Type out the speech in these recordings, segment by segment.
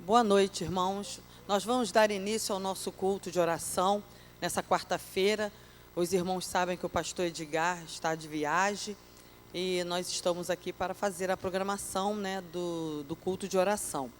Boa noite, irmãos. Nós vamos dar início ao nosso culto de oração nessa quarta-feira. Os irmãos sabem que o pastor Edgar está de viagem e nós estamos aqui para fazer a programação, do culto de oração.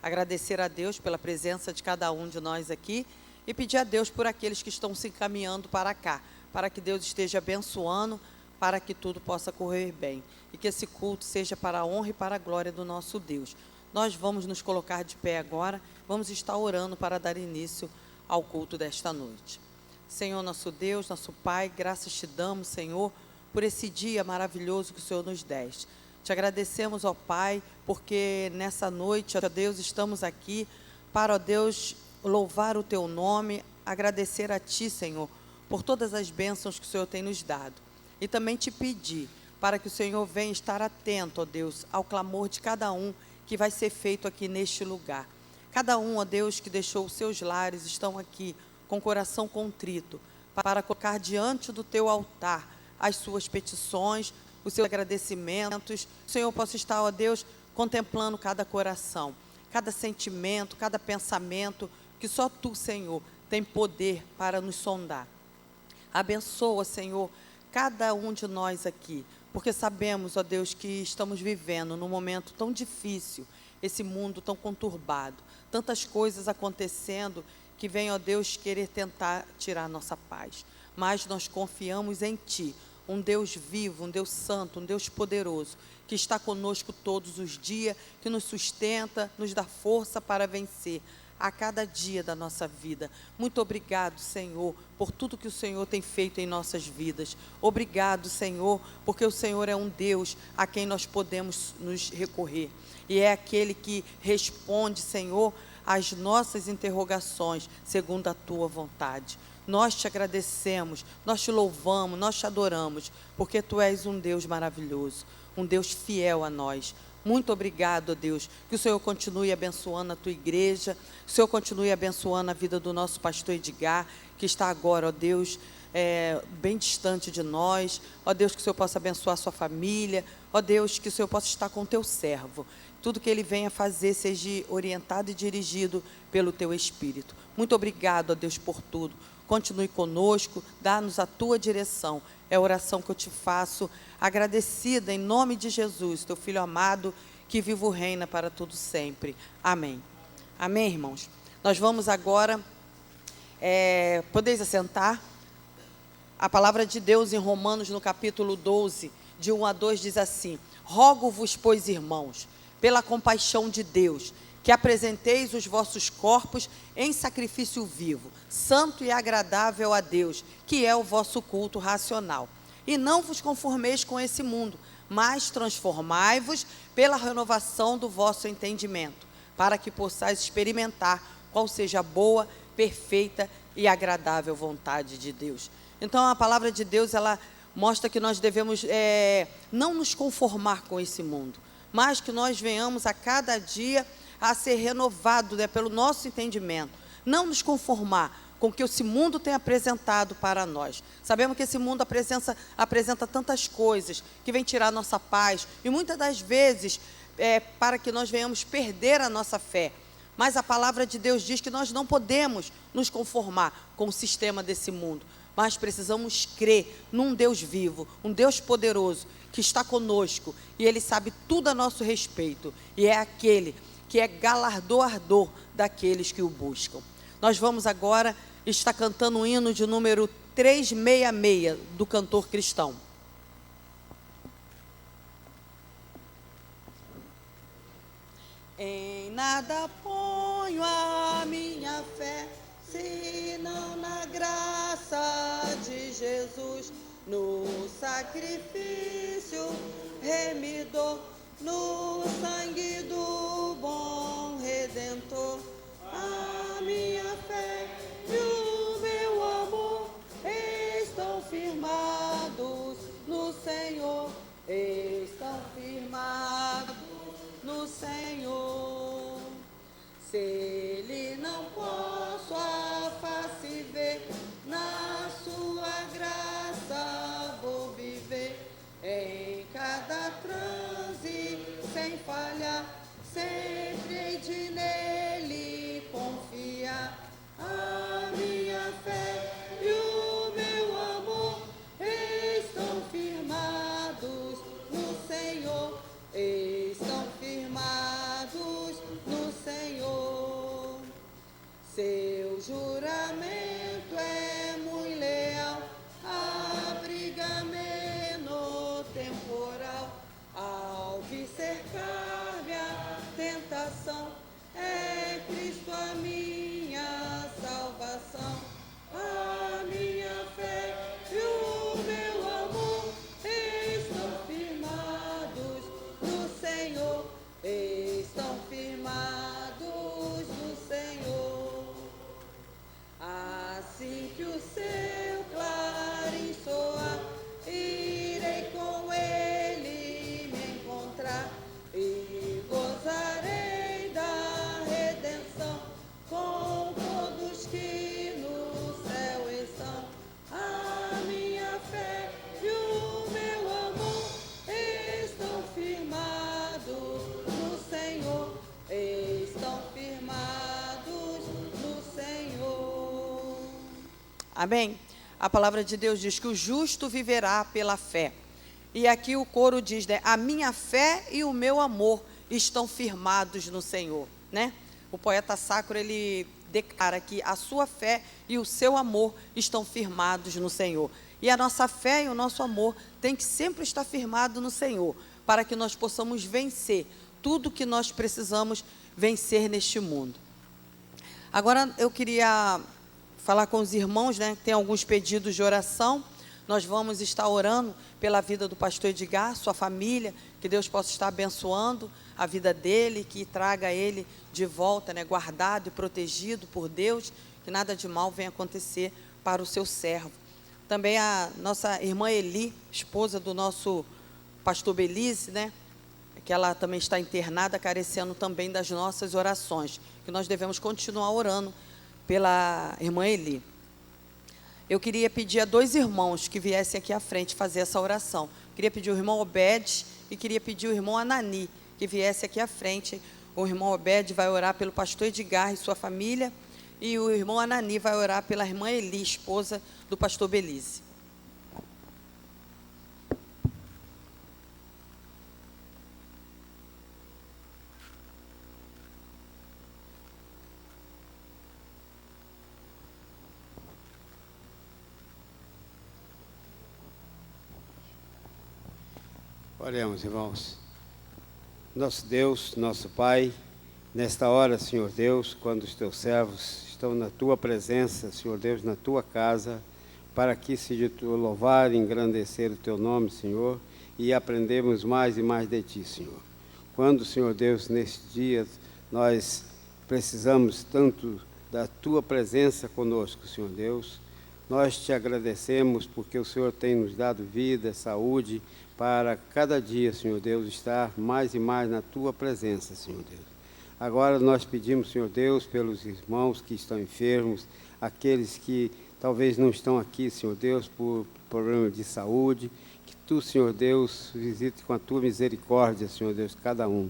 Agradecer a Deus pela presença de cada um de nós aqui e pedir a Deus por aqueles que estão se encaminhando para cá, para que Deus esteja abençoando, para que tudo possa correr bem e que esse culto seja para a honra e para a glória do nosso Deus. Nós vamos nos colocar de pé agora, vamos estar orando para dar início ao culto desta noite. Senhor, nosso Deus, nosso Pai, graças te damos, Senhor, por esse dia maravilhoso que o Senhor nos deste. Te agradecemos, ó Pai, porque nessa noite, ó Deus, estamos aqui para, ó Deus, louvar o Teu nome, agradecer a Ti, Senhor, por todas as bênçãos que o Senhor tem nos dado. E também te pedir para que o Senhor venha estar atento, ó Deus, ao clamor de cada um que vai ser feito aqui neste lugar. Cada um, ó Deus, que deixou os seus lares, estão aqui com o coração contrito, para colocar diante do Teu altar as suas petições, os seus agradecimentos. O Senhor possa estar, ó Deus, contemplando cada coração, cada sentimento, cada pensamento, que só Tu, Senhor, tem poder para nos sondar. Abençoa, Senhor, cada um de nós aqui, porque sabemos, ó Deus, que estamos vivendo num momento tão difícil, esse mundo tão conturbado, tantas coisas acontecendo que vem, ó Deus, querer tentar tirar nossa paz. Mas nós confiamos em Ti, um Deus vivo, um Deus santo, um Deus poderoso, que está conosco todos os dias, que nos sustenta, nos dá força para vencer a cada dia da nossa vida. Muito obrigado, Senhor, por tudo que o Senhor tem feito em nossas vidas. Obrigado, Senhor, porque o Senhor é um Deus a quem nós podemos nos recorrer. E é aquele que responde, Senhor, às nossas interrogações, segundo a Tua vontade. Nós te agradecemos, nós te louvamos, nós te adoramos, porque Tu és um Deus maravilhoso, um Deus fiel a nós. Muito obrigado, ó Deus, que o Senhor continue abençoando a Tua igreja, que o Senhor continue abençoando a vida do nosso pastor Edgar, que está agora, ó Deus, bem distante de nós. Ó Deus, que o Senhor possa abençoar a sua família. Ó Deus, que o Senhor possa estar com o Teu servo. Tudo que ele venha fazer seja orientado e dirigido pelo Teu Espírito. Muito obrigado, ó Deus, por tudo. Continue conosco, dá-nos a Tua direção. É a oração que eu te faço, agradecida em nome de Jesus, Teu Filho amado, que vivo reina para tudo sempre. Amém. Amém, irmãos? Nós vamos agora, podeis assentar? A palavra de Deus em Romanos, no capítulo 12, de 1 a 2, diz assim: Rogo-vos, pois, irmãos, pela compaixão de Deus, que apresenteis os vossos corpos em sacrifício vivo, santo e agradável a Deus, que é o vosso culto racional. E não vos conformeis com esse mundo, mas transformai-vos pela renovação do vosso entendimento, para que possais experimentar qual seja a boa, perfeita e agradável vontade de Deus. Então, a palavra de Deus, ela mostra que nós devemos não nos conformar com esse mundo, mas que nós venhamos a cada dia a ser renovado pelo nosso entendimento, não nos conformar com o que esse mundo tem apresentado para nós. Sabemos que esse mundo apresenta tantas coisas que vêm tirar nossa paz, e muitas das vezes para que nós venhamos perder a nossa fé. Mas a palavra de Deus diz que nós não podemos nos conformar com o sistema desse mundo, mas precisamos crer num Deus vivo, um Deus poderoso, que está conosco, e Ele sabe tudo a nosso respeito, e é aquele que é galardoador daqueles que o buscam. Nós vamos agora estar cantando o hino de número 366 do cantor cristão. Em nada ponho a minha fé, senão na graça de Jesus, no sacrifício remidor, no sangue do bom Redentor. A minha fé e o meu amor estão firmados no Senhor, estão firmados no Senhor. Se Ele não posso a face ver, na sua graça vou viver, em cada transe sem falhar, sem seu clarim soar, irei com ele me encontrar e gozarei da redenção com todos que no céu estão. A minha fé e o meu amor estão firmados no Senhor, estão firmados no Senhor. Amém? A palavra de Deus diz que o justo viverá pela fé. E aqui o coro diz, né? A minha fé e o meu amor estão firmados no Senhor, né? O poeta sacro, ele declara que a sua fé e o seu amor estão firmados no Senhor. E a nossa fé e o nosso amor tem que sempre estar firmado no Senhor, para que nós possamos vencer tudo que nós precisamos vencer neste mundo. Agora eu queria falar com os irmãos, né? Tem alguns pedidos de oração. Nós vamos estar orando pela vida do pastor Edgar, sua família, que Deus possa estar abençoando a vida dele, que traga ele de volta, né, guardado e protegido por Deus, que nada de mal venha acontecer para o seu servo. Também a nossa irmã Eli, esposa do nosso pastor Belize, né, que ela também está internada, carecendo também das nossas orações, que nós devemos continuar orando pela irmã Eli. Eu queria pedir a 2 irmãos que viessem aqui à frente fazer essa oração. Queria pedir o irmão Obed e queria pedir o irmão Anani, que viesse aqui à frente. O irmão Obed vai orar pelo pastor Edgar e sua família, e o irmão Anani vai orar pela irmã Eli, esposa do pastor Belize. Oremos, irmãos. Nosso Deus, nosso Pai, nesta hora, Senhor Deus, quando os teus servos estão na tua presença, Senhor Deus, na tua casa, para que seja tu louvar e engrandecer o teu nome, Senhor, e aprendemos mais e mais de ti, Senhor. Quando, Senhor Deus, nestes dias nós precisamos tanto da tua presença conosco, Senhor Deus, nós te agradecemos porque o Senhor tem nos dado vida, saúde, para cada dia, Senhor Deus, estar mais e mais na tua presença, Senhor Deus. Agora nós pedimos, Senhor Deus, pelos irmãos que estão enfermos, aqueles que talvez não estão aqui, Senhor Deus, por problema de saúde, que tu, Senhor Deus, visite com a tua misericórdia, Senhor Deus, cada um.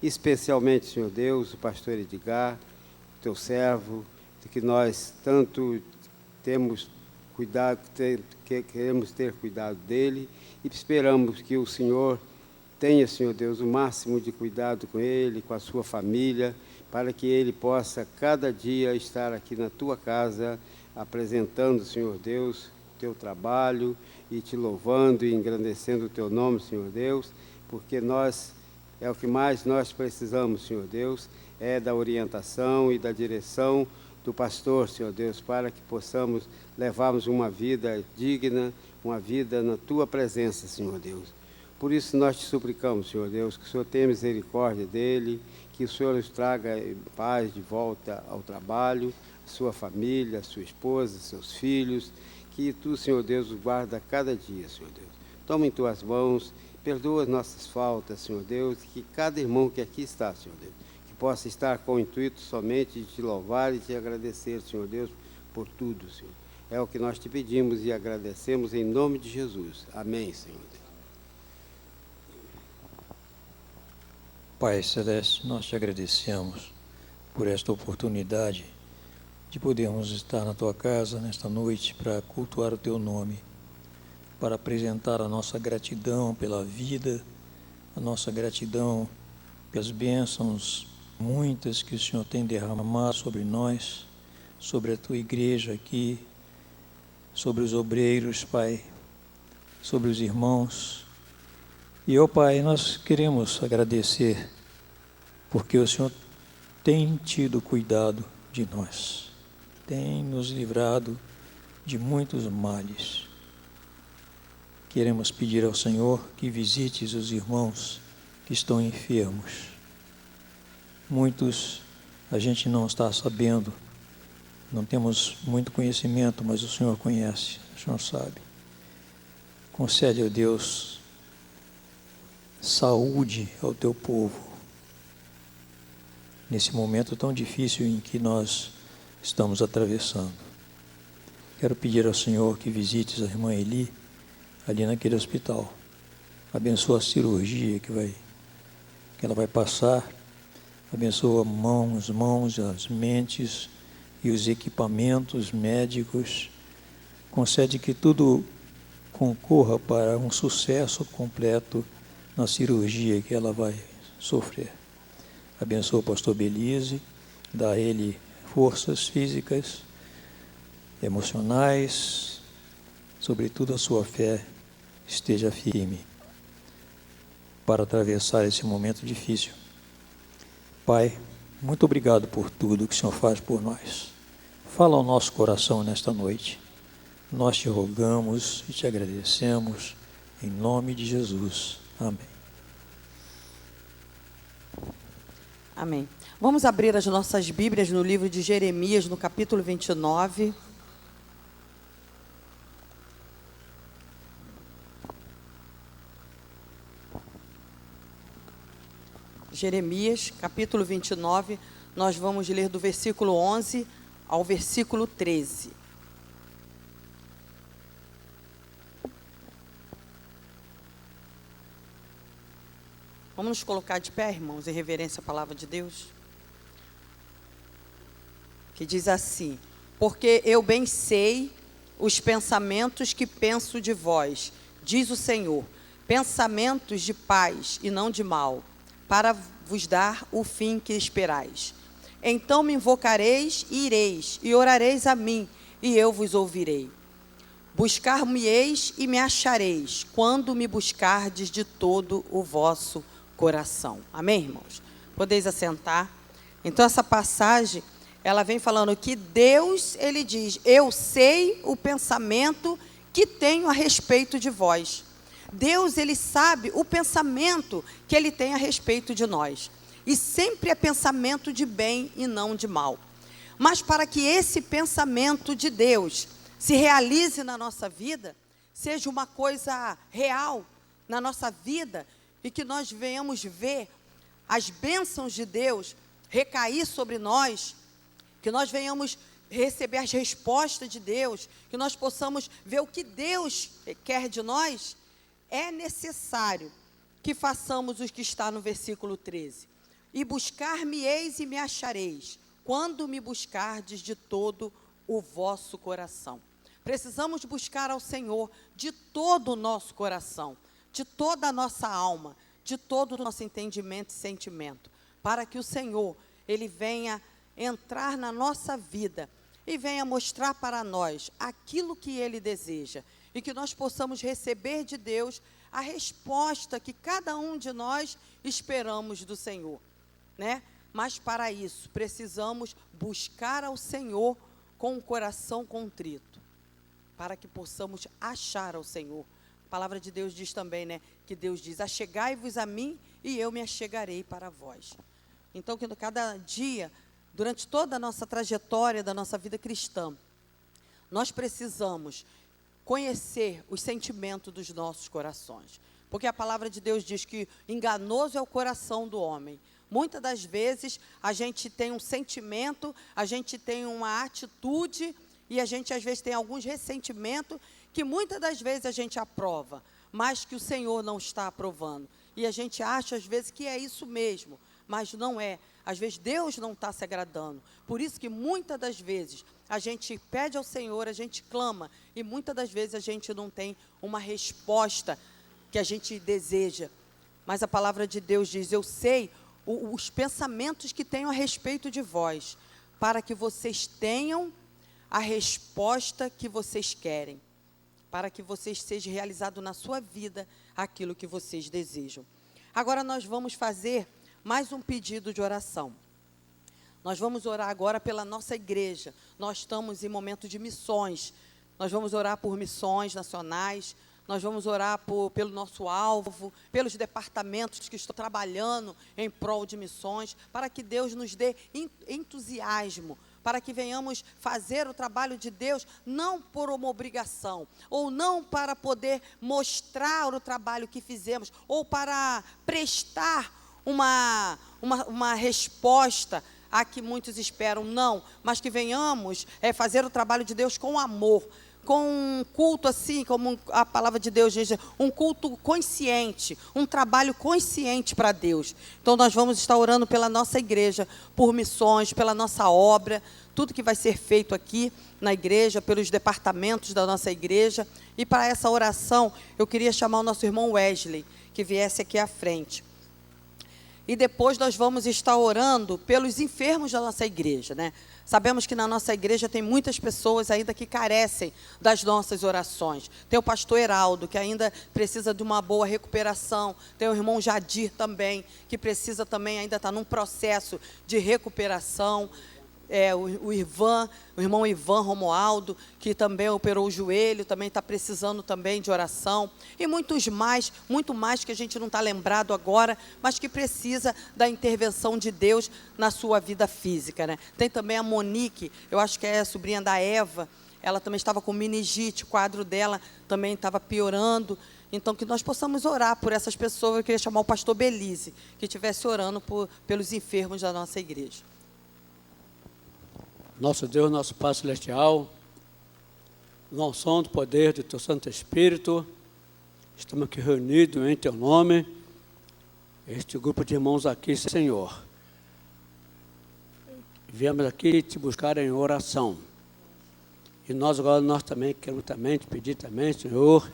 Especialmente, Senhor Deus, o pastor Edgar, teu servo, de que nós tanto temos cuidado, queremos ter cuidado dele, e esperamos que o Senhor tenha, Senhor Deus, o máximo de cuidado com ele, com a sua família, para que ele possa cada dia estar aqui na tua casa, apresentando, Senhor Deus, o teu trabalho e te louvando e engrandecendo o teu nome, Senhor Deus, porque é o que mais nós precisamos, Senhor Deus, é da orientação e da direção do pastor, Senhor Deus, para que possamos levarmos uma vida digna, uma vida na tua presença, Senhor Deus. Por isso nós te suplicamos, Senhor Deus, que o Senhor tenha misericórdia dele, que o Senhor os traga em paz de volta ao trabalho, a sua família, a sua esposa, seus filhos, que tu, Senhor Deus, os guarda cada dia, Senhor Deus. Toma em tuas mãos, perdoa as nossas faltas, Senhor Deus, que cada irmão que aqui está, Senhor Deus, que possa estar com o intuito somente de te louvar e te agradecer, Senhor Deus, por tudo, Senhor. É o que nós te pedimos e agradecemos em nome de Jesus. Amém, Senhor Deus. Pai Celeste, nós te agradecemos por esta oportunidade de podermos estar na tua casa nesta noite para cultuar o teu nome, para apresentar a nossa gratidão pela vida, a nossa gratidão pelas bênçãos muitas que o Senhor tem derramado sobre nós, sobre a tua igreja aqui, sobre os obreiros, Pai, sobre os irmãos. E, ó Pai, nós queremos agradecer porque o Senhor tem tido cuidado de nós, tem nos livrado de muitos males. Queremos pedir ao Senhor que visites os irmãos que estão enfermos. Muitos a gente não está sabendo, Não temos muito conhecimento, mas o Senhor conhece, o Senhor sabe. Concede, ó Deus, saúde ao teu povo, nesse momento tão difícil em que nós estamos atravessando. Quero pedir ao Senhor que visites a irmã Eli, ali naquele hospital. Abençoa a cirurgia que ela vai passar. Abençoa as mãos, as mentes e os equipamentos médicos. Concede que tudo concorra para um sucesso completo na cirurgia que ela vai sofrer. Abençoa o pastor Belize, dá a ele forças físicas, emocionais, sobretudo a sua fé esteja firme para atravessar esse momento difícil. Pai, muito obrigado por tudo que o Senhor faz por nós. Fala ao nosso coração nesta noite. Nós te rogamos e te agradecemos, em nome de Jesus. Amém. Amém. Vamos abrir as nossas Bíblias no livro de Jeremias, no capítulo 29. Jeremias, capítulo 29, nós vamos ler do versículo 11 ao versículo 13. Vamos nos colocar de pé, irmãos, em reverência à palavra de Deus? Que diz assim: porque eu bem sei os pensamentos que penso de vós, diz o Senhor, pensamentos de paz e não de mal, para vos dar o fim que esperais. Então me invocareis e ireis, e orareis a mim, e eu vos ouvirei. Buscar-me-eis e me achareis, quando me buscardes de todo o vosso coração. Amém, irmãos? Podeis assentar. Então essa passagem, ela vem falando que Deus, ele diz, eu sei o pensamento que tenho a respeito de vós. Deus, ele sabe o pensamento que ele tem a respeito de nós. E sempre é pensamento de bem e não de mal. Mas para que esse pensamento de Deus se realize na nossa vida, seja uma coisa real na nossa vida, e que nós venhamos ver as bênçãos de Deus recair sobre nós, que nós venhamos receber as respostas de Deus, que nós possamos ver o que Deus quer de nós, é necessário que façamos o que está no versículo 13. E buscar-me-eis e me achareis, quando me buscardes de todo o vosso coração. Precisamos buscar ao Senhor de todo o nosso coração, de toda a nossa alma, de todo o nosso entendimento e sentimento, para que o Senhor, ele venha entrar na nossa vida e venha mostrar para nós aquilo que ele deseja, e que nós possamos receber de Deus a resposta que cada um de nós esperamos do Senhor, né? Mas para isso, precisamos buscar ao Senhor com o coração contrito, para que possamos achar ao Senhor. A palavra de Deus diz também, né? Que Deus diz, achegai-vos a mim e eu me achegarei para vós. Então, que cada dia, durante toda a nossa trajetória da nossa vida cristã, nós precisamos conhecer os sentimentos dos nossos corações. Porque a palavra de Deus diz que enganoso é o coração do homem. Muitas das vezes a gente tem um sentimento, a gente tem uma atitude e a gente às vezes tem alguns ressentimentos que muitas das vezes a gente aprova, mas que o Senhor não está aprovando. E a gente acha às vezes que é isso mesmo, mas não é. Às vezes Deus não está se agradando. Por isso que muitas das vezes a gente pede ao Senhor, a gente clama, e muitas das vezes a gente não tem uma resposta que a gente deseja. Mas a palavra de Deus diz, eu sei os pensamentos que tenho a respeito de vós, para que vocês tenham a resposta que vocês querem, para que vocês seja realizado na sua vida aquilo que vocês desejam. Agora nós vamos fazer mais um pedido de oração. Nós vamos orar agora pela nossa igreja. Nós estamos em momento de missões. Nós vamos orar por missões nacionais. Nós vamos orar pelo nosso alvo, pelos departamentos que estão trabalhando em prol de missões, para que Deus nos dê entusiasmo para que venhamos fazer o trabalho de Deus, não por uma obrigação, ou não para poder mostrar o trabalho que fizemos, ou para prestar uma resposta a que muitos esperam, não, mas que venhamos fazer o trabalho de Deus com amor, com um culto assim, como a palavra de Deus diz, um culto consciente, um trabalho consciente para Deus. Então nós vamos estar orando pela nossa igreja, por missões, pela nossa obra, tudo que vai ser feito aqui na igreja, pelos departamentos da nossa igreja. E para essa oração, eu queria chamar o nosso irmão Wesley, que viesse aqui à frente. E depois nós vamos estar orando pelos enfermos da nossa igreja, né? Sabemos que na nossa igreja tem muitas pessoas ainda que carecem das nossas orações. Tem o pastor Heraldo, que ainda precisa de uma boa recuperação. Tem o irmão Jadir também, que precisa também, ainda está num processo de recuperação. O irmão Ivan Romualdo, que também operou o joelho, também está precisando também de oração. E muito mais que a gente não está lembrado agora, mas que precisa da intervenção de Deus na sua vida física, né? Tem também a Monique, eu acho que é a sobrinha da Eva, ela também estava com meningite, o quadro dela também estava piorando. Então, que nós possamos orar por essas pessoas. Eu queria chamar o pastor Belize, que estivesse orando pelos enfermos da nossa igreja. Nosso Deus, nosso Pai Celestial, na unção do poder do Teu Santo Espírito, estamos aqui reunidos em Teu nome, este grupo de irmãos aqui, Senhor. Viemos aqui te buscar em oração. E nós também queremos te pedir também, Senhor,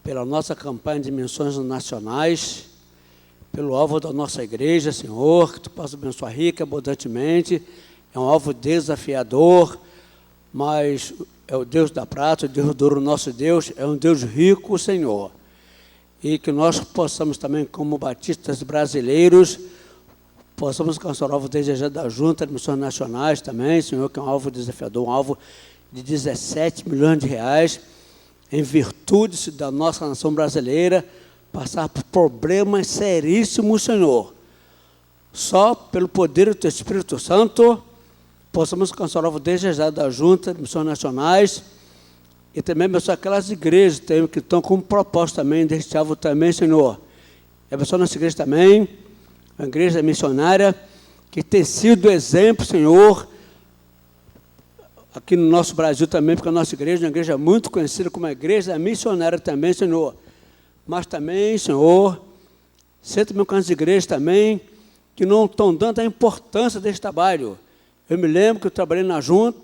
pela nossa campanha de missões nacionais, pelo alvo da nossa igreja, Senhor, que Tu possa abençoar rica, abundantemente. É um alvo desafiador, mas é o Deus da prata, o Deus do ouro, nosso Deus, é um Deus rico, Senhor. E que nós possamos também, como batistas brasileiros, possamos alcançar o alvo desejado da Junta de Missões Nacionais também, Senhor, que é um alvo desafiador, um alvo de 17 milhões de reais, em virtude da nossa nação brasileira, passar por problemas seríssimos, Senhor. Só pelo poder do Teu Espírito Santo, possamos alcançar o alvo desejado da Junta de Missões Nacionais e também abençoar aquelas igrejas que estão com propósito também deste alvo também, Senhor. E abençoar nossa igreja também, a igreja missionária, que tem sido exemplo, Senhor, aqui no nosso Brasil também, porque a nossa igreja é uma igreja muito conhecida como a igreja missionária também, Senhor. Mas também, Senhor, sei também com as igrejas também, que não estão dando a importância desse trabalho. Eu me lembro que eu trabalhei na Junta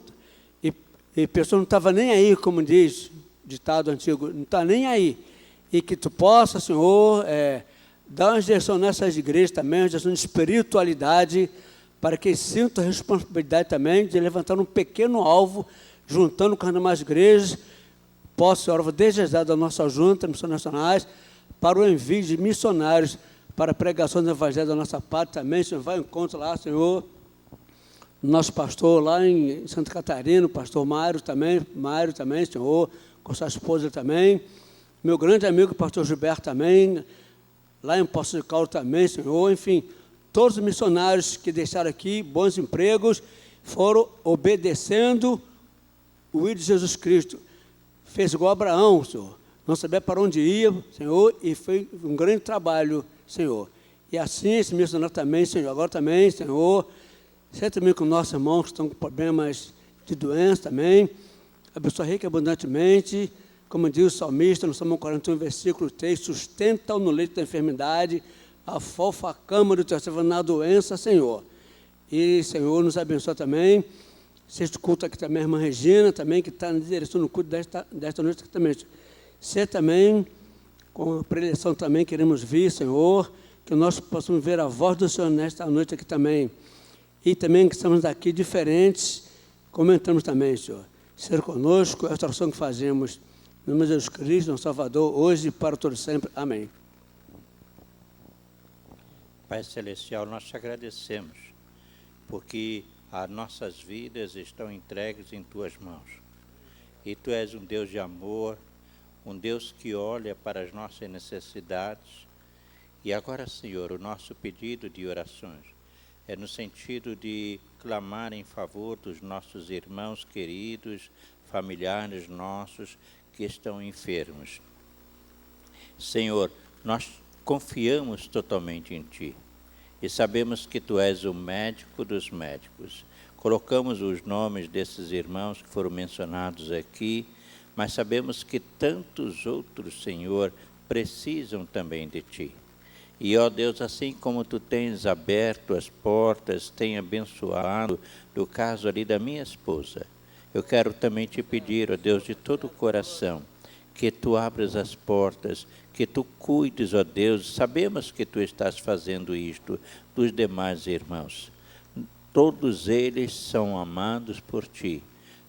e a pessoa não estava nem aí, como diz o ditado antigo, não está nem aí. E que Tu possa, Senhor, dar uma direção nessas igrejas também, uma direção de espiritualidade, para que sintam a responsabilidade também de levantar um pequeno alvo, juntando com as demais igrejas, possa ser o alvo desejado da nossa Junta de Missões Nacionais, para o envio de missionários, para a pregação do Evangelho da nossa pátria também. Senhor, vai ao encontro lá, Senhor, nosso pastor lá em Santa Catarina, o pastor Mário também, Senhor, com sua esposa também, meu grande amigo, o pastor Gilberto também, lá em Poços de Caldas também, Senhor, enfim, todos os missionários que deixaram aqui bons empregos, foram obedecendo o ídolo de Jesus Cristo. Fez igual Abraão, Senhor, não sabia para onde ia, Senhor, e foi um grande trabalho, Senhor. E assim, esse missionário também, Senhor, agora também, Senhor, sei também com nossos irmãos que estão com problemas de doença também, abençoa rica abundantemente, como diz o salmista no Salmo 41, versículo 3, sustenta-o no leito da enfermidade, afofa a cama do teu servo na doença, Senhor. E, Senhor, nos abençoa também, sexto culto aqui também, a irmã Regina, também, que está na direção do culto desta noite também. Você também, com a preleção também, queremos vir, Senhor, que nós possamos ver a voz do Senhor nesta noite aqui também. E também que estamos aqui diferentes, comentamos também, Senhor. Ser conosco, a oração que fazemos, no nome de Jesus Cristo, nosso Salvador, hoje e para todos sempre. Amém. Pai Celestial, nós te agradecemos, porque as nossas vidas estão entregues em Tuas mãos. E Tu és um Deus de amor, um Deus que olha para as nossas necessidades. E agora, Senhor, o nosso pedido de orações, é no sentido de clamar em favor dos nossos irmãos queridos, familiares nossos que estão enfermos. Senhor, nós confiamos totalmente em Ti e sabemos que Tu és o médico dos médicos. Colocamos os nomes desses irmãos que foram mencionados aqui, mas sabemos que tantos outros, Senhor, precisam também de Ti. E, ó Deus, assim como Tu tens aberto as portas, tem abençoado, no caso ali da minha esposa, eu quero também Te pedir, ó Deus, de todo o coração, que Tu abras as portas, que Tu cuides, ó Deus, sabemos que Tu estás fazendo isto dos demais irmãos. Todos eles são amados por Ti,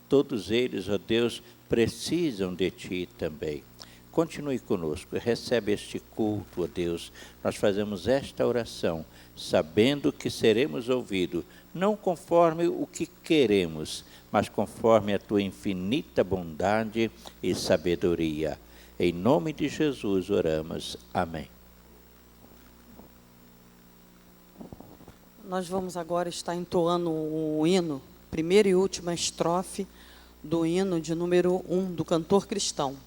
todos eles, ó Deus, precisam de Ti também. Continue conosco, recebe este culto, ó Deus. Nós fazemos esta oração, sabendo que seremos ouvidos, não conforme o que queremos, mas conforme a Tua infinita bondade e sabedoria. Em nome de Jesus oramos. Amém. Nós vamos agora estar entoando o hino, primeira e última estrofe do hino de número 1 do cantor cristão.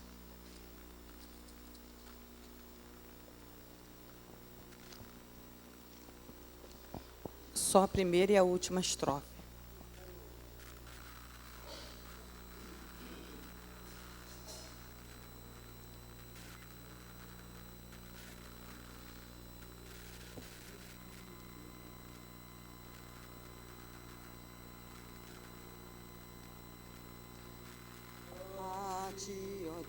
Só a primeira e a última estrofe. A Ti, ó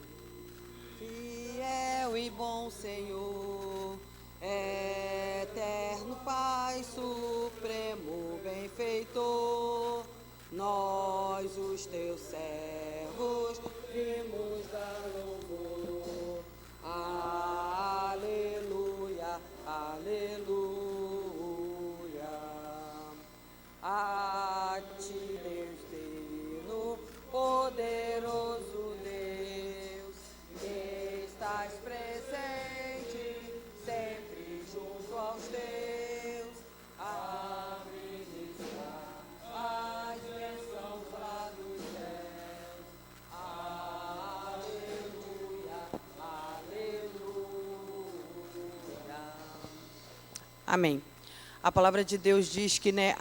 fiel e bom Senhor, eterno Pai supremo benfeitor, nós os Teus servos vimos dar louvor. Aleluia, aleluia. A Ti, Deus Trino, poderoso Deus, que estás presente sempre junto aos Teus, a ministrar as bênçãos lá dos céus. Aleluia, aleluia. Amém. A palavra de Deus diz que, né,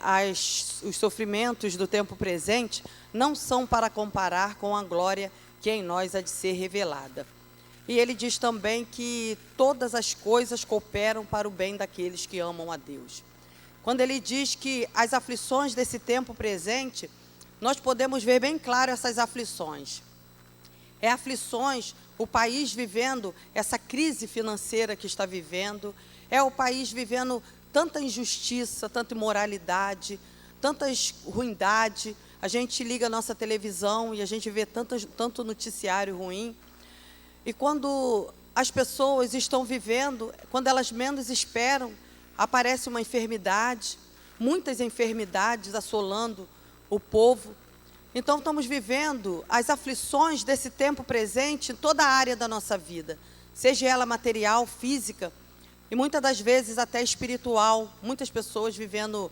os sofrimentos do tempo presente não são para comparar com a glória que em nós há de ser revelada. E ele diz também que todas as coisas cooperam para o bem daqueles que amam a Deus. Quando ele diz que as aflições desse tempo presente, nós podemos ver bem claro essas aflições. É aflições, o país vivendo essa crise financeira que está vivendo, é o país vivendo tanta injustiça, tanta imoralidade, tantas ruindade. A gente liga a nossa televisão e a gente vê tanto noticiário ruim. E quando as pessoas estão vivendo, quando elas menos esperam, aparece uma enfermidade, muitas enfermidades assolando o povo. Então, estamos vivendo as aflições desse tempo presente em toda a área da nossa vida, seja ela material, física, e muitas das vezes até espiritual, muitas pessoas vivendo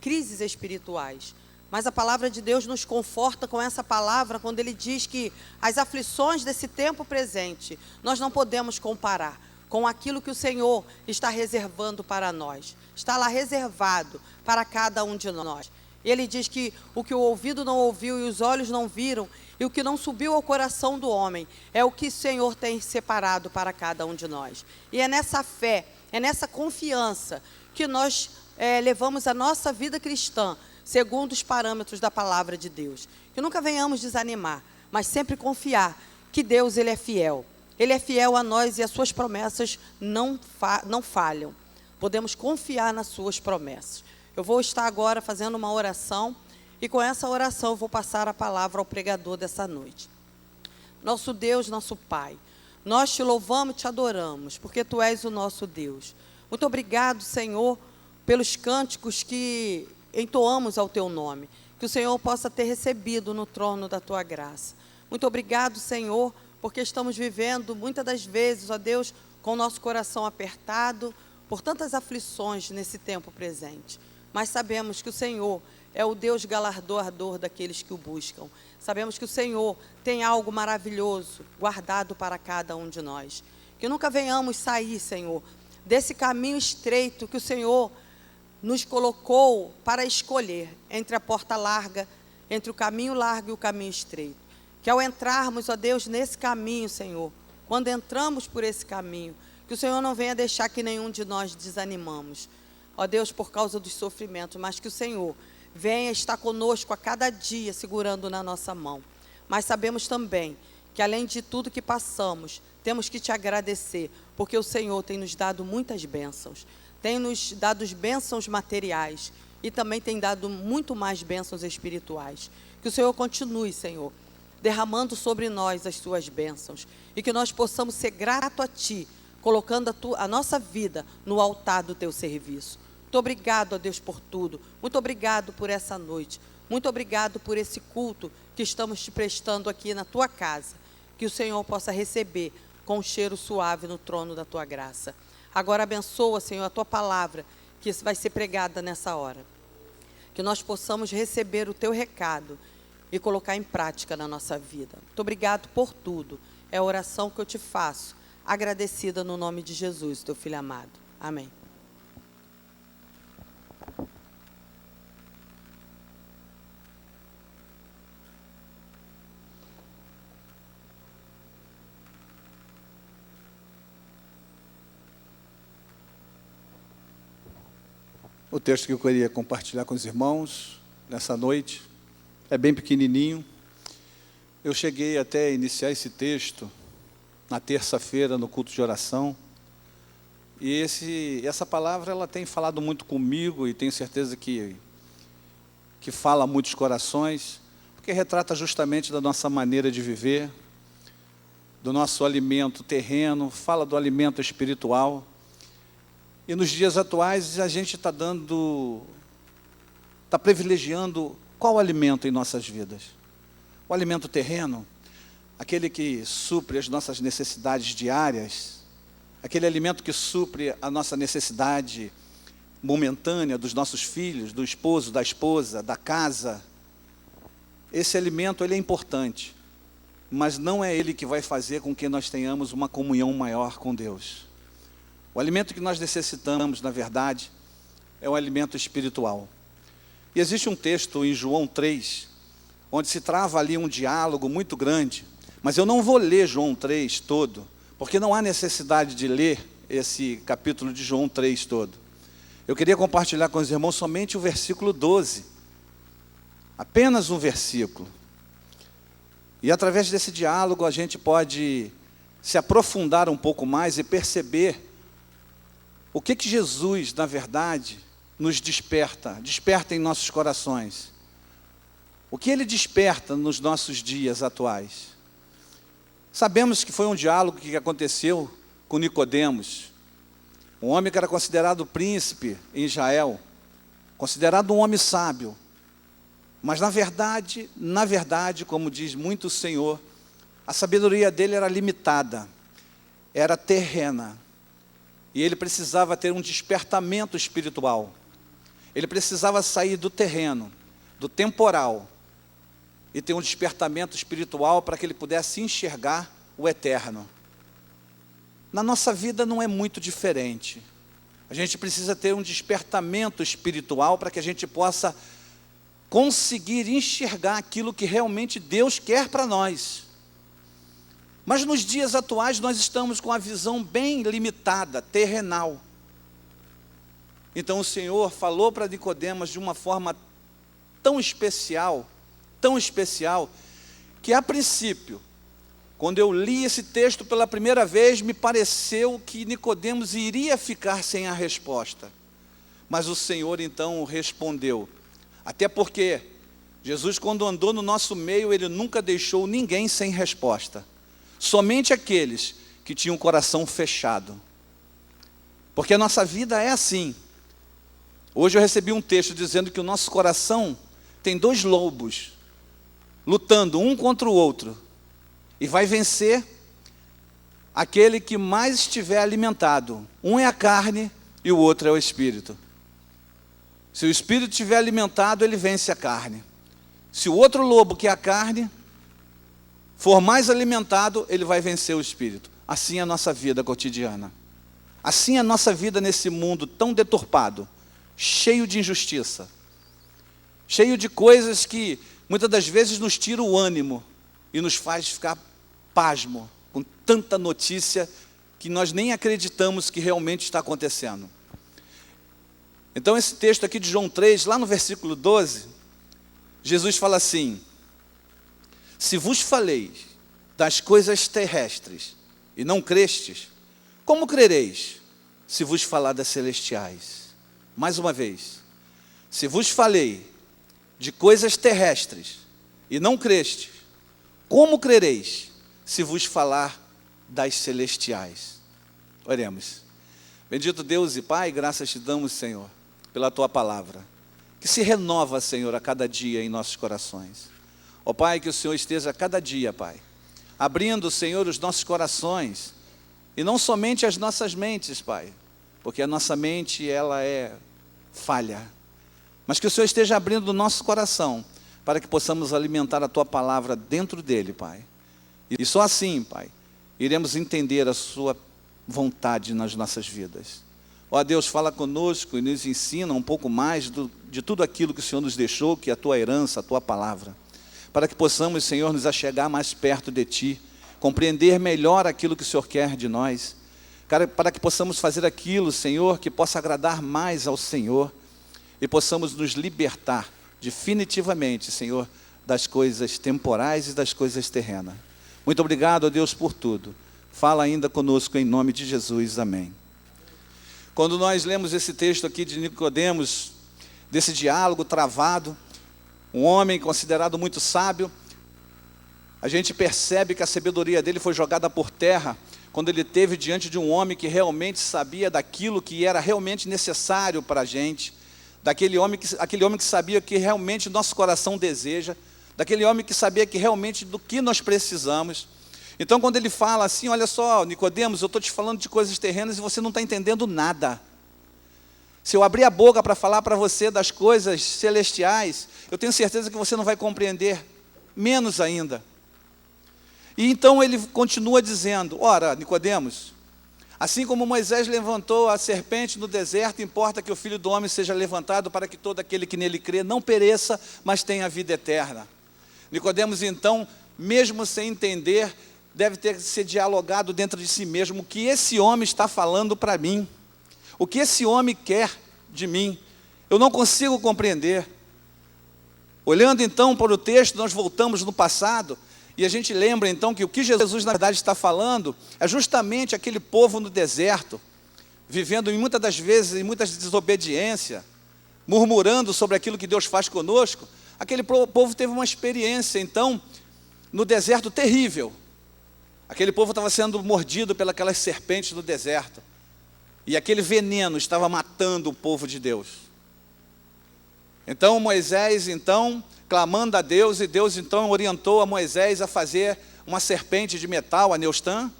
crises espirituais. Mas a palavra de Deus nos conforta com essa palavra, quando Ele diz que as aflições desse tempo presente, nós não podemos comparar com aquilo que o Senhor está reservando para nós. Está lá reservado para cada um de nós. Ele diz que o que o ouvido não ouviu e os olhos não viram, e o que não subiu ao coração do homem, é o que o Senhor tem separado para cada um de nós. E é nessa fé, é nessa confiança que nós levamos a nossa vida cristã, segundo os parâmetros da palavra de Deus. Que nunca venhamos desanimar, mas sempre confiar que Deus, Ele é fiel. Ele é fiel a nós e as suas promessas não falham. Podemos confiar nas suas promessas. Eu vou estar agora fazendo uma oração, e com essa oração eu vou passar a palavra ao pregador dessa noite. Nosso Deus, nosso Pai, nós te louvamos e te adoramos, porque Tu és o nosso Deus. Muito obrigado, Senhor, pelos cânticos que entoamos ao Teu nome, que o Senhor possa ter recebido no trono da Tua graça. Muito obrigado, Senhor, porque estamos vivendo, muitas das vezes, ó Deus, com o nosso coração apertado, por tantas aflições nesse tempo presente. mas sabemos que o Senhor é o Deus galardoador daqueles que o buscam. Sabemos que o Senhor tem algo maravilhoso guardado para cada um de nós. Que nunca venhamos sair, Senhor, desse caminho estreito que o Senhor nos colocou para escolher entre a porta larga, entre o caminho largo e o caminho estreito. Que ao entrarmos, ó Deus, nesse caminho, Senhor, quando entramos por esse caminho, que o Senhor não venha deixar que nenhum de nós desanimamos, ó Deus, por causa dos sofrimentos, mas que o Senhor venha estar conosco a cada dia, segurando na nossa mão. Mas sabemos também que, além de tudo que passamos, temos que te agradecer, porque o Senhor tem nos dado muitas bênçãos, tem nos dado bênçãos materiais e também tem dado muito mais bênçãos espirituais. Que o Senhor continue, Senhor, derramando sobre nós as suas bênçãos e que nós possamos ser gratos a Ti, colocando a nossa vida no altar do Teu serviço. Muito obrigado, ó Deus, por tudo. Muito obrigado por essa noite. Muito obrigado por esse culto que estamos te prestando aqui na Tua casa. Que o Senhor possa receber com um cheiro suave no trono da Tua graça. Agora abençoa, Senhor, a Tua palavra que vai ser pregada nessa hora. Que nós possamos receber o Teu recado e colocar em prática na nossa vida. Muito obrigado por tudo. É a oração que eu te faço, agradecida no nome de Jesus, Teu Filho amado. Amém. O texto que eu queria compartilhar com os irmãos nessa noite é bem pequenininho. Eu cheguei até a iniciar esse texto na terça-feira no culto de oração. E essa palavra ela tem falado muito comigo e tenho certeza que fala a muitos corações, porque retrata justamente da nossa maneira de viver, do nosso alimento terreno, fala do alimento espiritual. E nos dias atuais a gente está privilegiando qual alimento em nossas vidas? O alimento terreno, aquele que supre as nossas necessidades diárias, aquele alimento que supre a nossa necessidade momentânea dos nossos filhos, do esposo, da esposa, da casa. Esse alimento ele é importante, mas não é ele que vai fazer com que nós tenhamos uma comunhão maior com Deus. O alimento que nós necessitamos, na verdade, é o alimento espiritual. E existe um texto em João 3, onde se trava ali um diálogo muito grande, mas eu não vou ler João 3 todo, porque não há necessidade de ler esse capítulo de João 3 todo. Eu queria compartilhar com os irmãos somente o versículo 12, apenas um versículo. E através desse diálogo a gente pode se aprofundar um pouco mais e perceber o que Jesus, na verdade, nos desperta em nossos corações. O que Ele desperta nos nossos dias atuais? Sabemos que foi um diálogo que aconteceu com Nicodemos, um homem que era considerado príncipe em Israel, considerado um homem sábio. Mas na verdade, como diz muito o Senhor, a sabedoria dele era limitada, era terrena. E ele precisava ter um despertamento espiritual. Ele precisava sair do terreno, do temporal, e ter um despertamento espiritual para que ele pudesse enxergar o eterno. Na nossa vida não é muito diferente. A gente precisa ter um despertamento espiritual para que a gente possa conseguir enxergar aquilo que realmente Deus quer para nós. Mas nos dias atuais nós estamos com a visão bem limitada, terrenal. Então o Senhor falou para Nicodemos de uma forma tão especial, que a princípio, quando eu li esse texto pela primeira vez, me pareceu que Nicodemos iria ficar sem a resposta. Mas o Senhor então respondeu. Até porque Jesus, quando andou no nosso meio, Ele nunca deixou ninguém sem resposta. Somente aqueles que tinham o coração fechado. Porque a nossa vida é assim. Hoje eu recebi um texto dizendo que o nosso coração tem dois lobos, lutando um contra o outro. E vai vencer aquele que mais estiver alimentado. Um é a carne e o outro é o espírito. Se o espírito estiver alimentado, ele vence a carne. Se o outro lobo, que é a carne, for mais alimentado, ele vai vencer o espírito. Assim é a nossa vida cotidiana. Assim é a nossa vida nesse mundo tão deturpado, cheio de injustiça, cheio de coisas que muitas das vezes nos tira o ânimo e nos faz ficar pasmo com tanta notícia que nós nem acreditamos que realmente está acontecendo. Então esse texto aqui de João 3, lá no versículo 12, Jesus fala assim: se vos falei das coisas terrestres e não crestes, como crereis se vos falar das celestiais? Mais uma vez, se vos falei de coisas terrestres e não crestes, como crereis se vos falar das celestiais? Oremos. Bendito Deus e Pai, graças te damos, Senhor, pela tua palavra, que se renova, Senhor, a cada dia em nossos corações. Ó Pai, que o Senhor esteja a cada dia, Pai, abrindo, Senhor, os nossos corações, e não somente as nossas mentes, Pai, porque a nossa mente, ela é falha, mas que o Senhor esteja abrindo o nosso coração, para que possamos alimentar a tua palavra dentro dele, Pai. E só assim, Pai, iremos entender a sua vontade nas nossas vidas. Ó Deus, fala conosco e nos ensina um pouco mais de tudo aquilo que o Senhor nos deixou, que é a tua herança, a tua palavra, para que possamos, Senhor, nos achegar mais perto de ti, compreender melhor aquilo que o Senhor quer de nós, para que possamos fazer aquilo, Senhor, que possa agradar mais ao Senhor, e possamos nos libertar definitivamente, Senhor, das coisas temporais e das coisas terrenas. Muito obrigado, ó Deus, por tudo. Fala ainda conosco em nome de Jesus, amém. Quando nós lemos esse texto aqui de Nicodemos, desse diálogo travado, um homem considerado muito sábio, a gente percebe que a sabedoria dele foi jogada por terra, quando ele esteve diante de um homem que realmente sabia daquilo que era realmente necessário para a gente, aquele homem que sabia que realmente nosso coração deseja, daquele homem que sabia que realmente do que nós precisamos. Então quando ele fala assim, olha só, Nicodemos, eu estou te falando de coisas terrenas e você não está entendendo nada. Se eu abrir a boca para falar para você das coisas celestiais, eu tenho certeza que você não vai compreender, menos ainda. E então ele continua dizendo, ora, Nicodemos, assim como Moisés levantou a serpente no deserto, importa que o Filho do Homem seja levantado para que todo aquele que nele crê não pereça, mas tenha vida eterna. Nicodemos, então, mesmo sem entender, deve ter se dialogado dentro de si mesmo, o que esse homem está falando para mim, o que esse homem quer de mim, eu não consigo compreender. Olhando então para o texto, nós voltamos no passado, e a gente lembra então que o que Jesus na verdade está falando, é justamente aquele povo no deserto, vivendo muitas das vezes em muitas desobediência, murmurando sobre aquilo que Deus faz conosco. Aquele povo teve uma experiência então, no deserto terrível. Aquele povo estava sendo mordido pelas serpentes no deserto. E aquele veneno estava matando o povo de Deus. Então Moisés, clamando a Deus, e Deus então orientou a Moisés a fazer uma serpente de metal, a Neustã,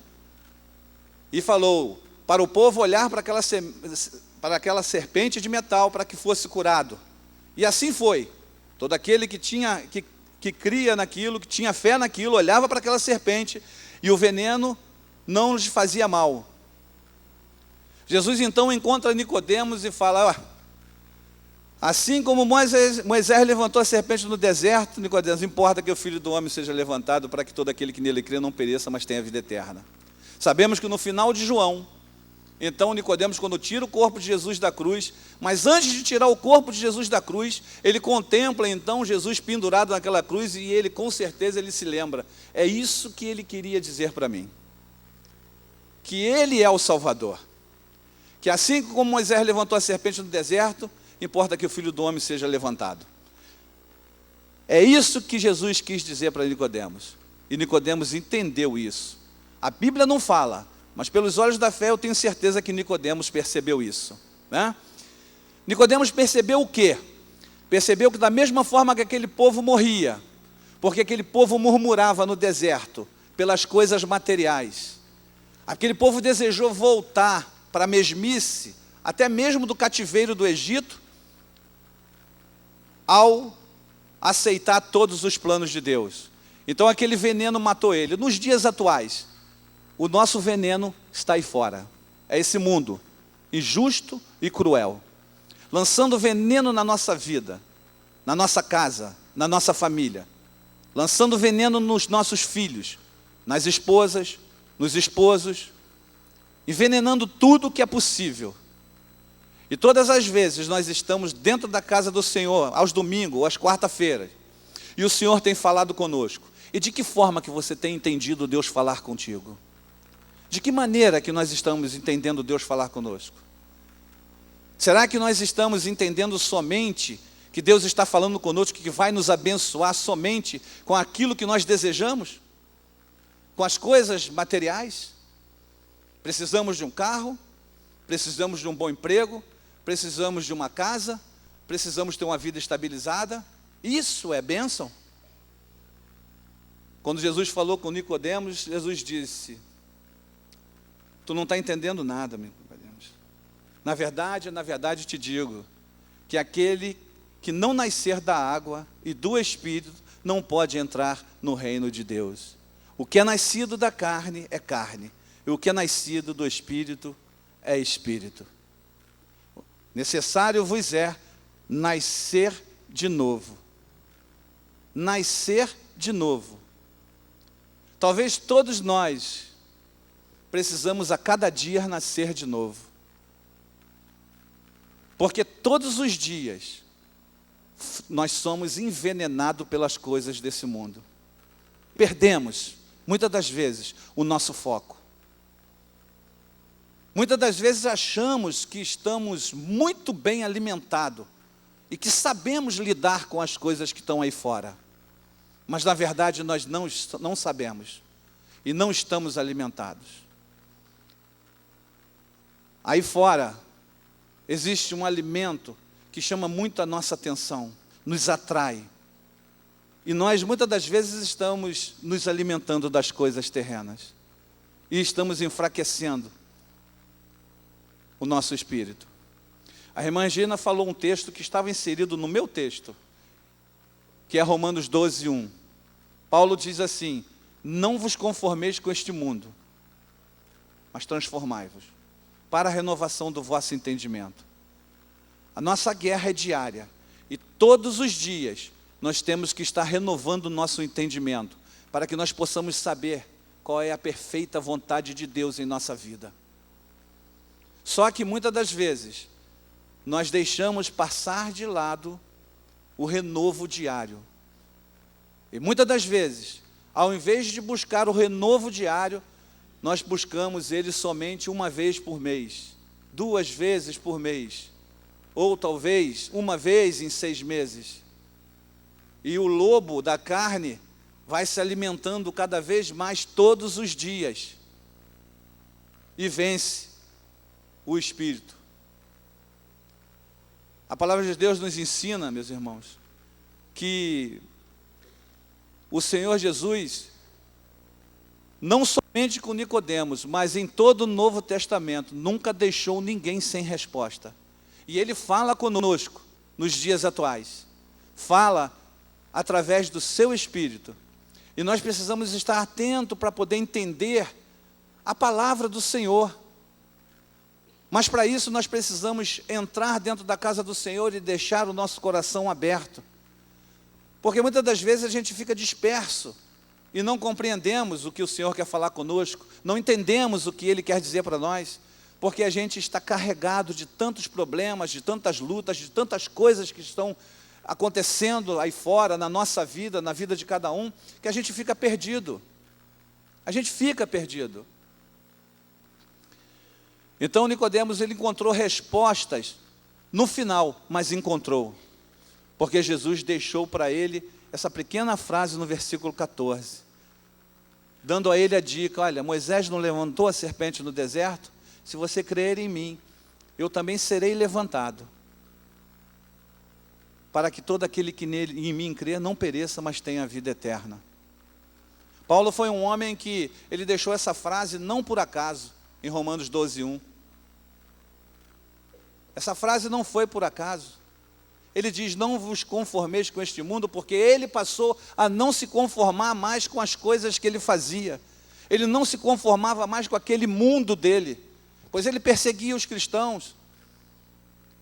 e falou para o povo olhar para aquela serpente de metal para que fosse curado. E assim foi. Todo aquele que cria naquilo, que tinha fé naquilo, olhava para aquela serpente e o veneno não lhes fazia mal. Jesus então encontra Nicodemos e fala, assim como Moisés levantou a serpente no deserto, Nicodemos, importa que o Filho do Homem seja levantado para que todo aquele que nele crê não pereça, mas tenha vida eterna. Sabemos que no final de João, então Nicodemos, quando tira o corpo de Jesus da cruz, mas antes de tirar o corpo de Jesus da cruz, ele contempla então Jesus pendurado naquela cruz, e ele com certeza ele se lembra, é isso que ele queria dizer para mim, que ele é o Salvador, que assim como Moisés levantou a serpente no deserto, importa que o Filho do Homem seja levantado. É isso que Jesus quis dizer para Nicodemos, e Nicodemos entendeu isso. A Bíblia não fala, mas pelos olhos da fé eu tenho certeza que Nicodemos percebeu isso, né? Nicodemos percebeu o quê? Percebeu que da mesma forma que aquele povo morria, porque aquele povo murmurava no deserto pelas coisas materiais, aquele povo desejou voltar para a mesmice, até mesmo do cativeiro do Egito, ao aceitar todos os planos de Deus. Então aquele veneno matou ele. Nos dias atuais, o nosso veneno está aí fora. É esse mundo injusto e cruel, lançando veneno na nossa vida, na nossa casa, na nossa família, lançando veneno nos nossos filhos, nas esposas, nos esposos, envenenando tudo o que é possível. E todas as vezes nós estamos dentro da casa do Senhor, aos domingos ou às quarta-feiras, e o Senhor tem falado conosco. E de que forma que você tem entendido Deus falar contigo? De que maneira que nós estamos entendendo Deus falar conosco? Será que nós estamos entendendo somente que Deus está falando conosco, que vai nos abençoar somente com aquilo que nós desejamos? Com as coisas materiais? Precisamos de um carro, precisamos de um bom emprego, precisamos de uma casa, precisamos ter uma vida estabilizada. Isso é bênção? Quando Jesus falou com Nicodemos, Jesus disse: tu não está entendendo nada, Nicodemos. Na verdade te digo, que aquele que não nascer da água e do Espírito não pode entrar no reino de Deus. O que é nascido da carne é carne, e o que é nascido do Espírito é Espírito. Necessário vos é nascer de novo. Nascer de novo. Talvez todos nós precisamos a cada dia nascer de novo. Porque todos os dias nós somos envenenados pelas coisas desse mundo. Perdemos, muitas das vezes, o nosso foco. Muitas das vezes achamos que estamos muito bem alimentados e que sabemos lidar com as coisas que estão aí fora. Mas na verdade nós não sabemos e não estamos alimentados. Aí fora existe um alimento que chama muito a nossa atenção, nos atrai. E nós muitas das vezes estamos nos alimentando das coisas terrenas e estamos enfraquecendo o nosso espírito. A irmã Gina falou um texto que estava inserido no meu texto, que é Romanos 12, 1. Paulo diz assim: não vos conformeis com este mundo, mas transformai-vos, para a renovação do vosso entendimento. A nossa guerra é diária, e todos os dias nós temos que estar renovando o nosso entendimento, para que nós possamos saber qual é a perfeita vontade de Deus em nossa vida. Só que muitas das vezes nós deixamos passar de lado o renovo diário. E muitas das vezes, ao invés de buscar o renovo diário, nós buscamos ele somente uma vez por mês, 2 vezes por mês, ou talvez uma vez em 6 meses. E o lobo da carne vai se alimentando cada vez mais todos os dias e vence o espírito. A palavra de Deus nos ensina, meus irmãos, que o Senhor Jesus, não somente com Nicodemos, mas em todo o Novo Testamento, nunca deixou ninguém sem resposta. E Ele fala conosco nos dias atuais. Fala através do seu Espírito. E nós precisamos estar atentos para poder entender a palavra do Senhor. Mas para isso nós precisamos entrar dentro da casa do Senhor e deixar o nosso coração aberto. Porque muitas das vezes a gente fica disperso e não compreendemos o que o Senhor quer falar conosco, não entendemos o que Ele quer dizer para nós, porque a gente está carregado de tantos problemas, de tantas lutas, de tantas coisas que estão acontecendo aí fora, na nossa vida, na vida de cada um, que a gente fica perdido. A gente fica perdido. Então Nicodemos, ele encontrou respostas no final, mas encontrou. Porque Jesus deixou para ele essa pequena frase no versículo 14, dando a ele a dica: olha, Moisés não levantou a serpente no deserto? Se você crer em mim, eu também serei levantado, para que todo aquele que em mim crer não pereça, mas tenha a vida eterna. Paulo foi um homem que ele deixou essa frase não por acaso, em Romanos 12, 1. Essa frase não foi por acaso. ele diz: não vos conformeis com este mundo, porque ele passou a não se conformar mais com as coisas que ele fazia. Ele não se conformava mais com aquele mundo dele, pois ele perseguia os cristãos.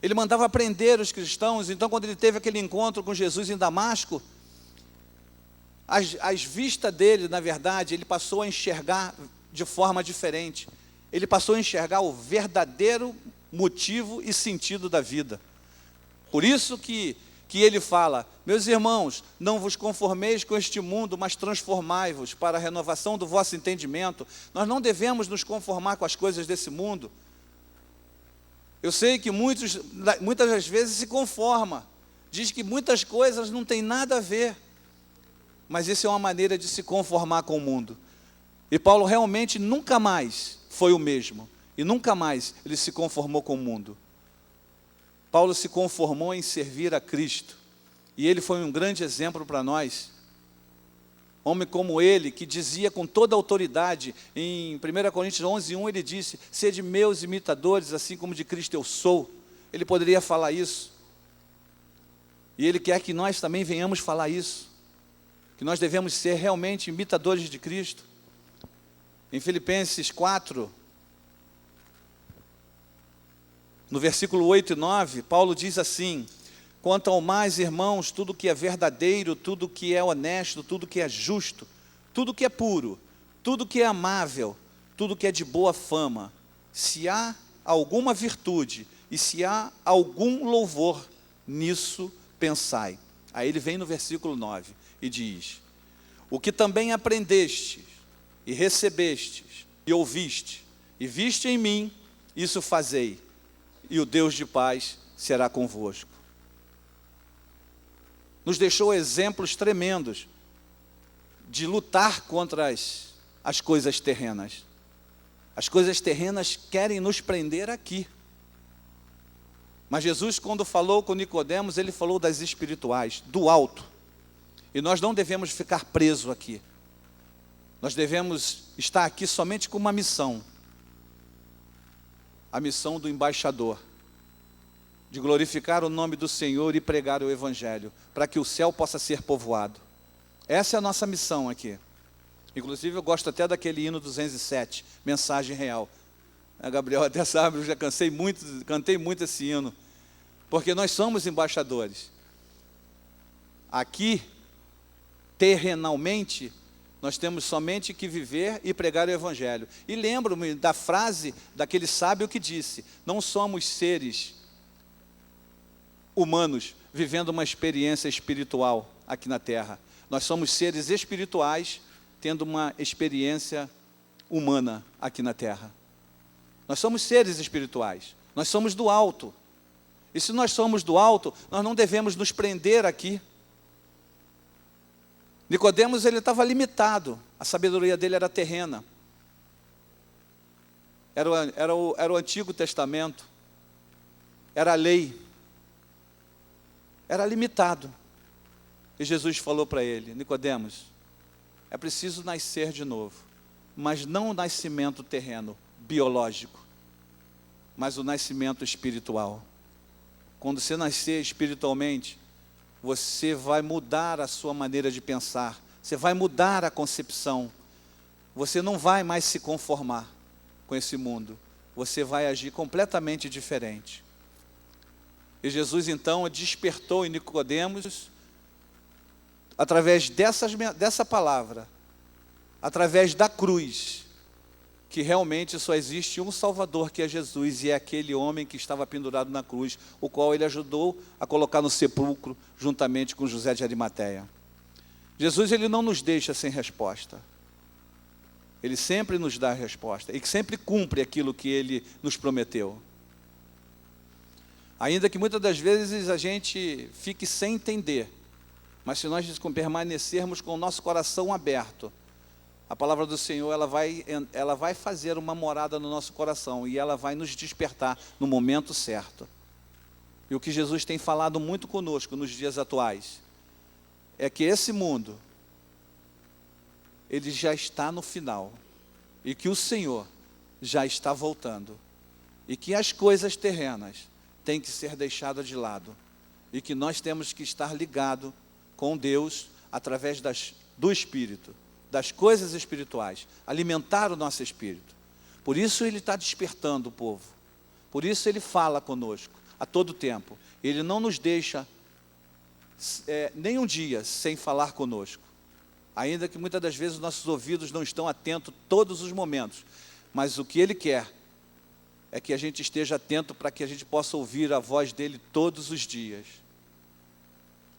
Ele mandava prender os cristãos. Então, quando ele teve aquele encontro com Jesus em Damasco, as vistas dele, na verdade, ele passou a enxergar de forma diferente. Ele passou a enxergar o verdadeiro motivo e sentido da vida. Por isso que ele fala: meus irmãos, não vos conformeis com este mundo, mas transformai-vos para a renovação do vosso entendimento. Nós não devemos nos conformar com as coisas desse mundo. Eu sei que muitas das vezes se conforma, diz que muitas coisas não têm nada a ver, mas isso é uma maneira de se conformar com o mundo. E Paulo realmente nunca mais foi o mesmo, e nunca mais ele se conformou com o mundo. Paulo se conformou em servir a Cristo, e ele foi um grande exemplo para nós. Homem como ele, que dizia com toda a autoridade, em 1 Coríntios 11:1, ele disse: sede meus imitadores, assim como de Cristo eu sou. Ele poderia falar isso, e ele quer que nós também venhamos falar isso, que nós devemos ser realmente imitadores de Cristo. Em Filipenses 4, no versículo 8 e 9, Paulo diz assim: quanto ao mais, irmãos, tudo que é verdadeiro, tudo que é honesto, tudo que é justo, tudo que é puro, tudo que é amável, tudo que é de boa fama, se há alguma virtude e se há algum louvor, nisso pensai. Aí ele vem no versículo 9 e diz: o que também aprendestes e recebestes e ouviste e viste em mim, isso fazei, e o Deus de paz será convosco. Nos deixou exemplos tremendos de lutar contra as coisas terrenas. As coisas terrenas querem nos prender aqui. Mas Jesus, quando falou com Nicodemos, ele falou das espirituais, do alto. E nós não devemos ficar presos aqui. Nós devemos estar aqui somente com uma missão. A missão do embaixador, de glorificar o nome do Senhor e pregar o Evangelho, para que o céu possa ser povoado. Essa é a nossa missão aqui. Inclusive eu gosto até daquele hino 207, Mensagem Real. A Gabriel até sabe, eu já cantei muito esse hino, porque nós somos embaixadores. Aqui, terrenalmente, nós temos somente que viver e pregar o Evangelho. E lembro-me da frase daquele sábio que disse: não somos seres humanos vivendo uma experiência espiritual aqui na terra. Nós somos seres espirituais tendo uma experiência humana aqui na terra. Nós somos seres espirituais, nós somos do alto. E se nós somos do alto, nós não devemos nos prender aqui. Nicodemos, ele estava limitado, a sabedoria dele era terrena. Era o Antigo Testamento, era a lei. Era limitado. E Jesus falou para ele: Nicodemos, é preciso nascer de novo, mas não o nascimento terreno, biológico, mas o nascimento espiritual. Quando você nascer espiritualmente, você vai mudar a sua maneira de pensar, você vai mudar a concepção, você não vai mais se conformar com esse mundo, você vai agir completamente diferente. E Jesus então despertou em Nicodemos, através dessa palavra, através da cruz, que realmente só existe um Salvador, que é Jesus, e é aquele homem que estava pendurado na cruz, o qual ele ajudou a colocar no sepulcro, juntamente com José de Arimateia. Jesus, ele não nos deixa sem resposta. Ele sempre nos dá a resposta, e sempre cumpre aquilo que ele nos prometeu. Ainda que muitas das vezes a gente fique sem entender, mas se nós permanecermos com o nosso coração aberto, a palavra do Senhor ela vai fazer uma morada no nosso coração, e ela vai nos despertar no momento certo. E o que Jesus tem falado muito conosco nos dias atuais, é que esse mundo, ele já está no final, e que o Senhor já está voltando, e que as coisas terrenas têm que ser deixadas de lado, e que nós temos que estar ligado com Deus através do Espírito, das coisas espirituais, alimentar o nosso espírito. Por isso Ele está despertando o povo, por isso Ele fala conosco a todo tempo. Ele não nos deixa nem um dia sem falar conosco, ainda que muitas das vezes nossos ouvidos não estão atentos todos os momentos, mas o que Ele quer é que a gente esteja atento para que a gente possa ouvir a voz dEle todos os dias.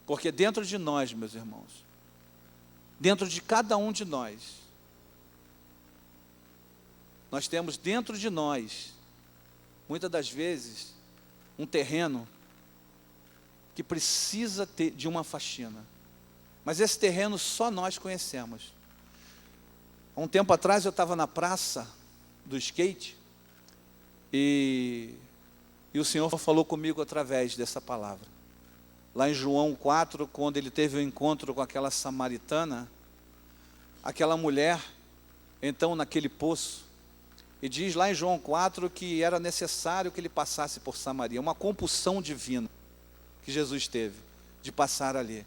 Porque dentro de nós, meus irmãos, dentro de cada um de nós, nós temos dentro de nós, muitas das vezes, um terreno que precisa de uma faxina. Mas esse terreno só nós conhecemos. Há um tempo atrás eu estava na praça do skate e o Senhor falou comigo através dessa palavra. Lá em João 4, quando ele teve o encontro com aquela samaritana, aquela mulher, então naquele poço, e diz lá em João 4 que era necessário que ele passasse por Samaria, uma compulsão divina que Jesus teve de passar ali.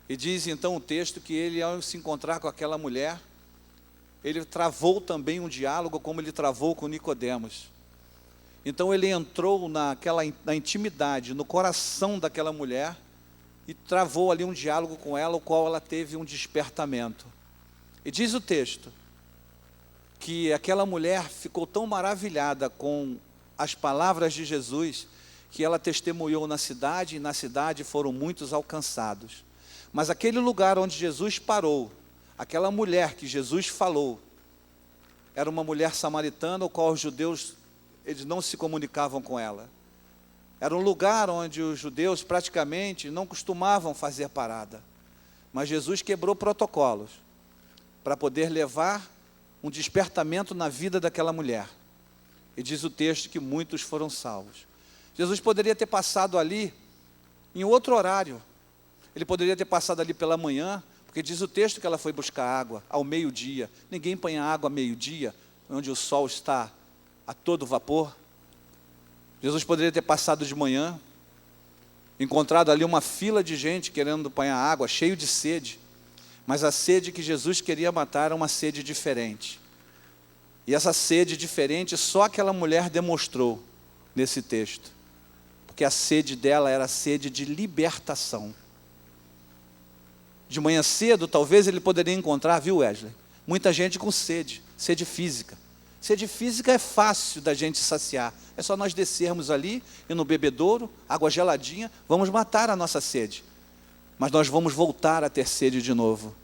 E diz então o texto que ele, ao se encontrar com aquela mulher, ele travou também um diálogo como ele travou com Nicodemos. Então ele entrou na intimidade, no coração daquela mulher e travou ali um diálogo com ela, o qual ela teve um despertamento. E diz o texto que aquela mulher ficou tão maravilhada com as palavras de Jesus que ela testemunhou na cidade, e na cidade foram muitos alcançados. Mas aquele lugar onde Jesus parou, aquela mulher que Jesus falou, era uma mulher samaritana, o qual os judeus, eles não se comunicavam com ela. Era um lugar onde os judeus praticamente não costumavam fazer parada. Mas Jesus quebrou protocolos para poder levar um despertamento na vida daquela mulher. E diz o texto que muitos foram salvos. Jesus poderia ter passado ali em outro horário. Ele poderia ter passado ali pela manhã, porque diz o texto que ela foi buscar água ao meio-dia. Ninguém põe água ao meio-dia, onde o sol está a todo vapor. Jesus poderia ter passado de manhã, encontrado ali uma fila de gente querendo apanhar água, cheio de sede. Mas a sede que Jesus queria matar era uma sede diferente. E essa sede diferente só aquela mulher demonstrou nesse texto. Porque a sede dela era a sede de libertação. De manhã cedo, talvez ele poderia encontrar, viu, Wesley? Muita gente com sede física. Sede física é fácil da gente saciar. É só nós descermos ali, e no bebedouro, água geladinha, vamos matar a nossa sede. Mas nós vamos voltar a ter sede de novo.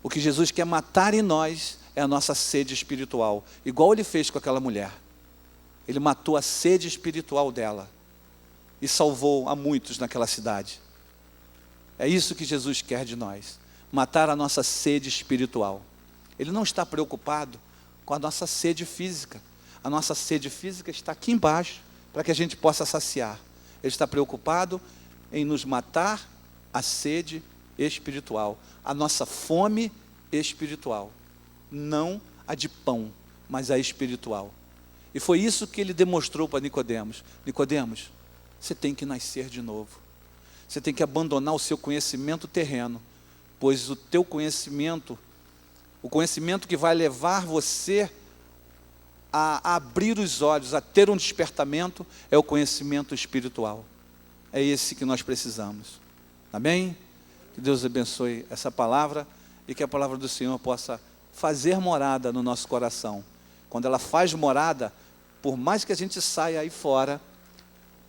O que Jesus quer matar em nós é a nossa sede espiritual. Igual ele fez com aquela mulher. Ele matou a sede espiritual dela. E salvou a muitos naquela cidade. É isso que Jesus quer de nós. Matar a nossa sede espiritual. Ele não está preocupado com a nossa sede física. A nossa sede física está aqui embaixo, para que a gente possa saciar. Ele está preocupado em nos matar a sede espiritual, a nossa fome espiritual. Não a de pão, mas a espiritual. E foi isso que ele demonstrou para Nicodemos. Nicodemos, você tem que nascer de novo. Você tem que abandonar o seu conhecimento terreno, pois o teu conhecimento, o conhecimento que vai levar você a abrir os olhos, a ter um despertamento, é o conhecimento espiritual. É esse que nós precisamos. Amém? Que Deus abençoe essa palavra e que a palavra do Senhor possa fazer morada no nosso coração. Quando ela faz morada, por mais que a gente saia aí fora,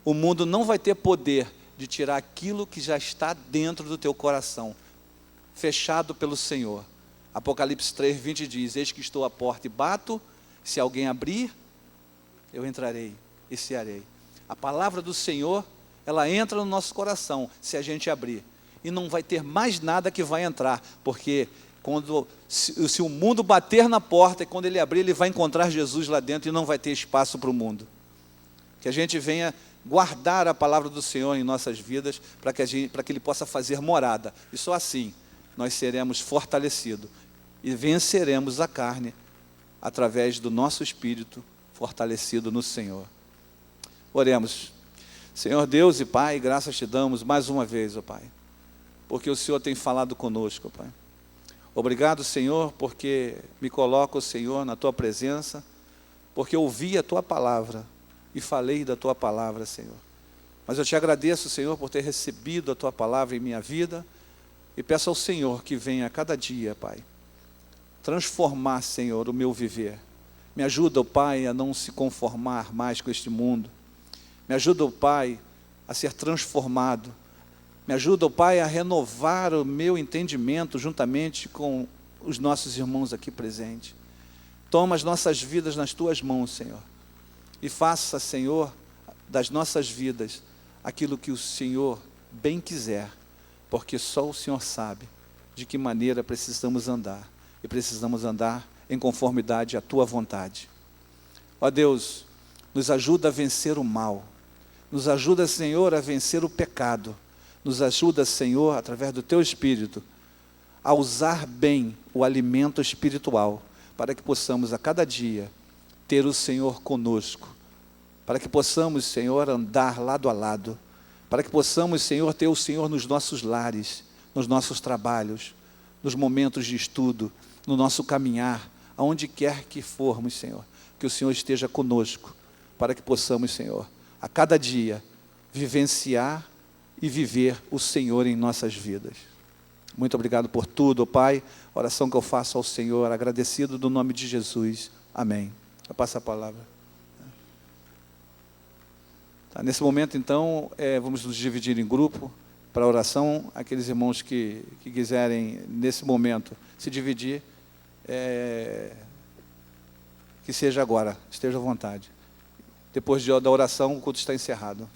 o mundo não vai ter poder de tirar aquilo que já está dentro do teu coração, fechado pelo Senhor. Apocalipse 3:20 diz: eis que estou à porta e bato, se alguém abrir, eu entrarei e cearei. A palavra do Senhor, ela entra no nosso coração, se a gente abrir. E não vai ter mais nada que vai entrar, porque se o mundo bater na porta, e quando ele abrir, ele vai encontrar Jesus lá dentro e não vai ter espaço para o mundo. Que a gente venha guardar a palavra do Senhor em nossas vidas, para que Ele possa fazer morada. E só assim nós seremos fortalecidos e venceremos a carne através do nosso espírito fortalecido no Senhor. Oremos. Senhor Deus e Pai, graças te damos mais uma vez, ó Pai, porque o Senhor tem falado conosco, ó Pai. Obrigado, Senhor, porque me coloco, Senhor, na Tua presença, porque ouvi a Tua palavra e falei da Tua palavra, Senhor. Mas eu te agradeço, Senhor, por ter recebido a Tua palavra em minha vida e peço ao Senhor que venha a cada dia, Pai, transformar, Senhor, o meu viver. Me ajuda, ó Pai, a não se conformar mais com este mundo. Me ajuda, ó Pai, a ser transformado. Me ajuda, ó Pai, a renovar o meu entendimento juntamente com os nossos irmãos aqui presentes. Toma as nossas vidas nas Tuas mãos, Senhor. E faça, Senhor, das nossas vidas aquilo que o Senhor bem quiser, porque só o Senhor sabe de que maneira precisamos andar. E precisamos andar em conformidade à Tua vontade. Ó Deus, nos ajuda a vencer o mal. Nos ajuda, Senhor, a vencer o pecado. Nos ajuda, Senhor, através do Teu Espírito, a usar bem o alimento espiritual, para que possamos a cada dia ter o Senhor conosco, para que possamos, Senhor, andar lado a lado, para que possamos, Senhor, ter o Senhor nos nossos lares, nos nossos trabalhos, nos momentos de estudo, no nosso caminhar, aonde quer que formos, Senhor, que o Senhor esteja conosco, para que possamos, Senhor, a cada dia vivenciar e viver o Senhor em nossas vidas. Muito obrigado por tudo, ó Pai. Oração que eu faço ao Senhor, agradecido do nome de Jesus. Amém. Eu passo a palavra. Tá, nesse momento, então, vamos nos dividir em grupo para a oração. Aqueles irmãos que quiserem, nesse momento, se dividir, que seja agora, esteja à vontade. Depois da oração, o culto está encerrado.